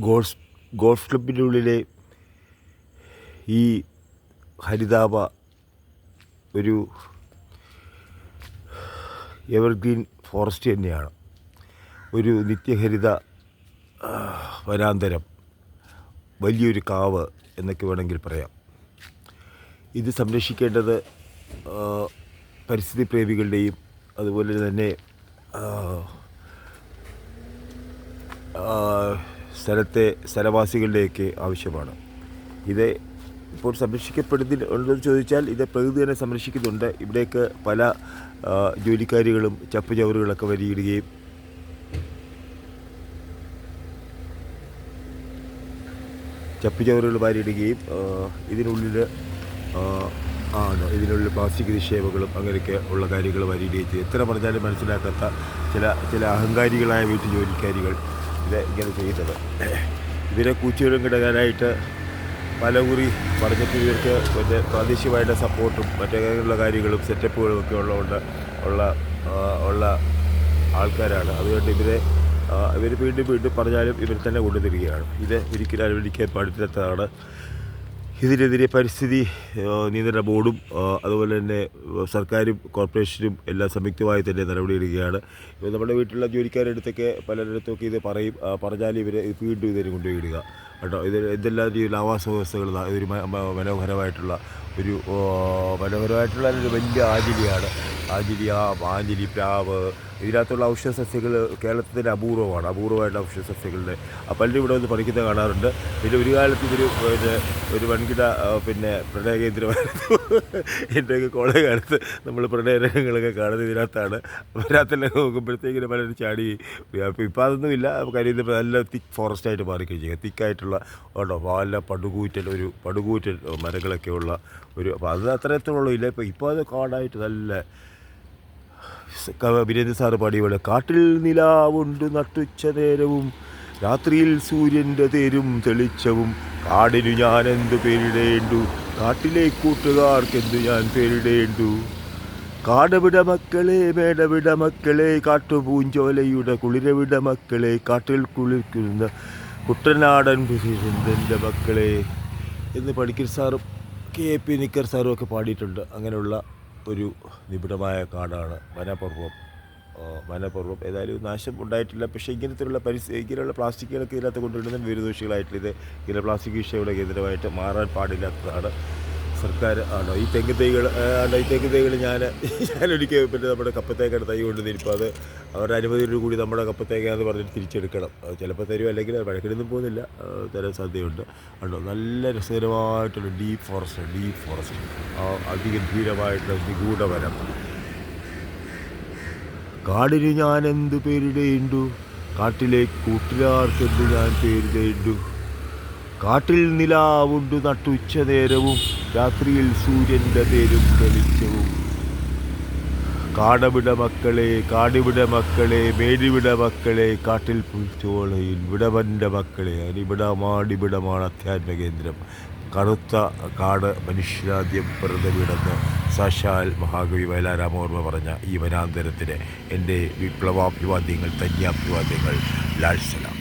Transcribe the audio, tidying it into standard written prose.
Golf golf ക്ലബിൻ്റെ ഉള്ളിലെ ഈ ഹരിതാഭ ഒരു എവർഗ്രീൻ ഫോറസ്റ്റ് തന്നെയാണ്. ഒരു നിത്യഹരിത വനാന്തരം, വലിയൊരു കാവ് എന്നൊക്കെ വേണമെങ്കിൽ പറയാം. ഇത് സംരക്ഷിക്കേണ്ടത് പരിസ്ഥിതി പ്രേമികളുടെയും അതുപോലെ തന്നെ സ്ഥലവാസികളുടെയൊക്കെ ആവശ്യമാണ്. ഇത് ഇപ്പോൾ സംരക്ഷിക്കപ്പെടുന്നുണ്ടെന്ന് ചോദിച്ചാൽ ഇത് പ്രകൃതി തന്നെ സംരക്ഷിക്കുന്നുണ്ട്. ഇവിടേക്ക് പല ജോലിക്കാരികളും ചപ്പുചവറുകളൊക്കെ വരിയിടുകയും വാരിയിടുകയും ഇതിനുള്ളിൽ പ്ലാസ്റ്റിക് നിക്ഷേപങ്ങളും അങ്ങനെയൊക്കെ ഉള്ള കാര്യങ്ങൾ വരിയിടുകയും ചെയ്യും. എത്ര പറഞ്ഞാലും മനസ്സിലാക്കാത്ത ചില അഹങ്കാരികളായ വീട്ടു ജോലിക്കാരികൾ ഇത് ഇങ്ങനെ ചെയ്യുന്നത്. ഇതിനെ കൂച്ചുകളും കിടക്കാനായിട്ട് പലകുറി പറഞ്ഞിട്ട് ഇവർക്ക് പിന്നെ പ്രാദേശികമായിട്ട് സപ്പോർട്ടും മറ്റേയുള്ള കാര്യങ്ങളും സെറ്റപ്പുകളും ഒക്കെ ഉള്ള ആൾക്കാരാണ്. അതുകൊണ്ട് ഇവർ വീണ്ടും പറഞ്ഞാലും ഇവർ തന്നെ കൊണ്ടുതരികയാണ്. ഇത് ഒരിക്കലും അനുവദിക്കാൻ പാടില്ലാത്തതാണ്. ഇതിനെതിരെ പരിസ്ഥിതി നിയന്ത്രണ ബോർഡും അതുപോലെ തന്നെ സർക്കാരും കോർപ്പറേഷനും എല്ലാം സംയുക്തമായി തന്നെ നടപടിയെടുക്കുകയാണ്. നമ്മുടെ വീട്ടിലുള്ള ജോലിക്കാരുടെ അടുത്തൊക്കെ പലരിടത്തൊക്കെ ഇത് പറഞ്ഞാൽ ഇവർ വീണ്ടും ഇതിനെ കൊണ്ടുപോയിടുക കേട്ടോ. ഇതെല്ലാം രീതിയിലുള്ള ആവാസ വ്യവസ്ഥകൾ ഒരു മനോഹരമായിട്ടുള്ള ഒരു വലിയ ആഞ്ഞിലി, പ്ലാവ്, ഇതിനകത്തുള്ള ഔഷധ സസ്യങ്ങൾ കേരളത്തിൻ്റെ അപൂർവമായിട്ടുള്ള ഔഷധ സസ്യങ്ങളുടെ പലരും ഇവിടെ വന്ന് പറിക്കുന്നത് കാണാറുണ്ട്. പിന്നെ ഒരു കാലത്ത് ഒരു വൻകിട പ്രണയ കേന്ദ്രമായിരുന്നു. എൻ്റെയൊക്കെ കോളേജ് കാലത്ത് നമ്മൾ പ്രണയരംഗങ്ങളൊക്കെ കാണുന്നത് ഇതിനകത്താണ്. അതിനകത്തെല്ലാം നോക്കുമ്പോഴത്തേക്കിന് പലരും ചാടി. ഇപ്പം അതൊന്നുമില്ല. കാര്യം നല്ല തിക്ക് ഫോറസ്റ്റായിട്ട് മാറിക്കഴിഞ്ഞു. തിക്കായിട്ടുള്ള നല്ല പടുകൂറ്റൽ മരങ്ങളൊക്കെ ഉള്ള അപ്പോൾ അത് അത്രത്തോളം ഇല്ല. ഇപ്പോൾ അത് കാടായിട്ട് നല്ല ബിരേന്ദ്ര സാറ് പാടിയ കാട്ടിൽ നിലാവുണ്ട് നട്ടുച്ച നേരവും, രാത്രിയിൽ സൂര്യൻ്റെ തേരും തെളിച്ചവും, കാടിനു ഞാൻ എന്തു പേരിടേണ്ടു, കാട്ടിലെ കൂട്ടുകാർക്കെന്തു ഞാൻ പേരിടേണ്ടു, കാടവിട മക്കളെ മേടവിട മക്കളെ, കാട്ടുപൂഞ്ചോലയുടെ കുളിരവിട മക്കളെ, കാട്ടിൽ കുളിർക്കുന്ന കുട്ടനാടൻ എൻ്റെ മക്കളെ എന്ന് പണിക്കർ സാറും KP നിക്കർ സാറും ഒക്കെ പാടിയിട്ടുണ്ട്. അങ്ങനെയുള്ള ഒരു നിബിഡമായ കാടാണ് വനപർവ്വം. ഏതായാലും നാശം ഉണ്ടായിട്ടില്ല. പക്ഷേ ഇങ്ങനെയുള്ള പ്ലാസ്റ്റിക്കുകളൊക്കെ ഇതിനകത്ത് കൊണ്ടുവരുന്ന വിരുദോഷികളായിട്ടുള്ള ഇങ്ങനെ പ്ലാസ്റ്റിക് വിഷയങ്ങളുടെ കേന്ദ്രമായിട്ട് മാറാൻ പാടില്ലാത്തതാണ്. സർക്കാർ ഈ തെങ്ങ് തൈകൾ ഞാനൊരിക്കൽ നമ്മുടെ കപ്പത്തേക്കയുടെ തൈ കൊണ്ടുവന്നിരിപ്പോൾ അത് അവരുടെ അനുമതിയോട് കൂടി നമ്മുടെ കപ്പത്തേക്കാന്ന് പറഞ്ഞിട്ട് തിരിച്ചെടുക്കണം. ചിലപ്പോൾ തരും, അല്ലെങ്കിൽ വഴക്കിനൊന്നും പോകുന്നില്ല, തരാൻ സാധ്യതയുണ്ട്. നല്ല രസകരമായിട്ടുള്ള ഡീപ്പ് ഫോറസ്റ്റ് അതിഗംഭീരമായിട്ടുള്ള നിഗൂഢവനം. കാടിന് ഞാൻ എന്തു പേരിടേണ്ടു, കാട്ടിലെ കൂട്ടുകാർക്കെന്തു ഞാൻ പേരിടേണ്ടു, കാട്ടിൽ നിലാവുണ്ട് നട്ടുച്ച നേരവും, രാത്രിയിൽ സൂര്യൻ്റെ തേരും തെളിച്ചവും, കാടവിട മക്കളെ മേടിവിട മക്കളെ, കാട്ടിൽ പുൽച്ചോളയിൽ വിടവൻ്റെ മക്കളെ. വിടമാണ് അധ്യാത്മ കേന്ദ്രം. കറുത്ത കാട് മനുഷ്യരാദ്യം പിറന്നുവിടുന്ന സാക്ഷാൽ മഹാകവി വയലാർ രാമവർമ്മ പറഞ്ഞ ഈ വനാന്തരത്തിന് എൻ്റെ വിപ്ലവാഭിവാദ്യങ്ങൾ, ധന്യാഭിവാദ്യങ്ങൾ. ലാൽ സലാം.